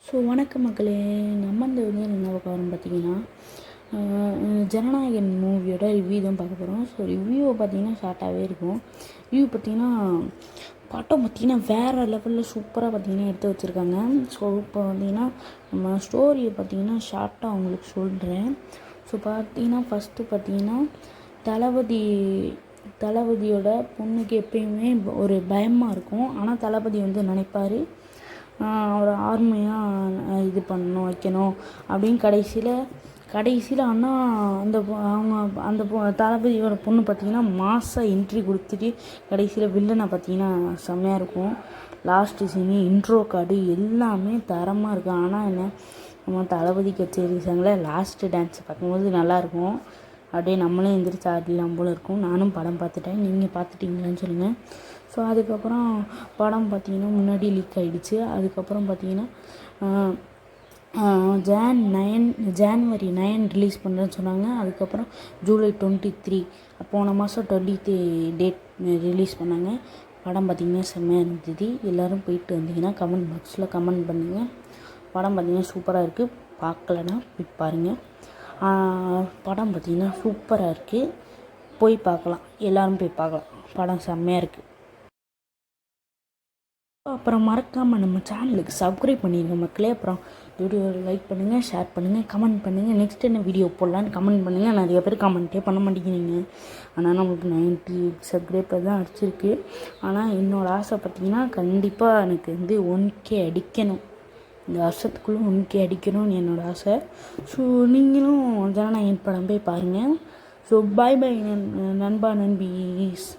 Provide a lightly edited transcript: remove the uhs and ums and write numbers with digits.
So வணக்கம் மக்களே. நம்ம இந்த வந்து என்ன பார்க்க வரோம் பார்த்தீங்கன்னா, ஜனநாயகன் மூவியோட ரிவ்யூ தான் பார்க்க போகிறோம். ஸோ ரிவ்யூவை பார்த்தீங்கன்னா ஷார்ட்டாகவே இருக்கும். ரிவ்யூ பார்த்தீங்கன்னா படம் பார்த்தீங்கன்னா வேறு லெவலில் சூப்பராக பார்த்தீங்கன்னா எடுத்து வச்சுருக்காங்க. ஸோ இப்போ பார்த்தீங்கன்னா நம்ம ஸ்டோரியை பார்த்தீங்கன்னா ஷார்ட்டாக அவங்களுக்கு சொல்கிறேன். ஸோ பார்த்தீங்கன்னா ஃபஸ்ட்டு பார்த்தீங்கன்னா தளபதியோட பொண்ணுக்கு எப்பயுமே ஒரு பயமாக இருக்கும். ஆனால் தளபதி வந்து நினைப்பார் ஒரு ஆர்மையாக இது பண்ணணும் வைக்கணும் அப்படின்னு கடைசியில் ஆனால் அந்த தளபதியோட பொண்ணு பார்த்திங்கன்னா மாதம் என்ட்ரி கொடுத்துட்டு கடைசியில் வில்லனை பார்த்திங்கன்னா செம்மையாக இருக்கும். லாஸ்ட்டு சீனு இன்ட்ரோ கார்டு எல்லாமே தரமாக இருக்கும். ஆனால் என்ன நம்ம தளபதி கச்சேரி சாங்கில் லாஸ்ட்டு டான்ஸ் பார்க்கும்போது நல்லாயிருக்கும். அப்படியே நம்மளே எந்திரிச்சு ஆடலாம் போல் இருக்கும். நானும் படம் பார்த்துட்டேன், நீங்கள் பார்த்துட்டீங்களான்னு சொல்லுங்கள். ஸோ அதுக்கப்புறம் படம் பார்த்திங்கன்னா முன்னாடி லீக் ஆகிடுச்சு. அதுக்கப்புறம் பார்த்திங்கன்னா ஜான்வரி 9 ரிலீஸ் பண்ணுறேன்னு சொன்னாங்க. அதுக்கப்புறம் ஜூலை 23 போன மாதம் 20 டேட் ரிலீஸ் பண்ணாங்க. படம் பார்த்திங்கன்னா செம்மையாக இருந்தது. எல்லோரும் போயிட்டு வந்தீங்கன்னா கமெண்ட் பாக்ஸில் கமெண்ட் பண்ணுங்கள். படம் பார்த்திங்கன்னா சூப்பராக இருக்குது. பார்க்கலன்னா போய் பாருங்கள். படம் பார்த்திங்கன்னா சூப்பராக இருக்குது. போய் பார்க்கலாம், எல்லோரும் போய் பார்க்கலாம். படம் செம்மையாக இருக்குது. அப்புறம் மறக்காமல் நம்ம சேனலுக்கு சப்ஸ்கிரைப் பண்ணிடுங்க மக்களே. அப்புறம் வீடியோ லைக் பண்ணுங்கள், ஷேர் பண்ணுங்கள், கமெண்ட் பண்ணுங்கள். நெக்ஸ்ட் என்ன வீடியோ போடலான்னு கமெண்ட் பண்ணுங்கள். நிறைய பேர் கமெண்ட்டே பண்ண மாட்டேங்கிறீங்க. ஆனால் நம்மளுக்கு 90 சப்ஸ்கிரைபர் தான் அடிச்சிருக்கு. ஆனால் என்னோடய ஆசை பார்த்திங்கன்னா கண்டிப்பாக எனக்கு வந்து 1K அடிக்கணும். இந்த வருஷத்துக்குள்ளே 1K அடிக்கணும்னு என்னோடய ஆசை. ஸோ நீங்களும் ஜனநாயகன் படம் போய் பாருங்கள். ஸோ பாய் நண்பா நண்பீஸ்.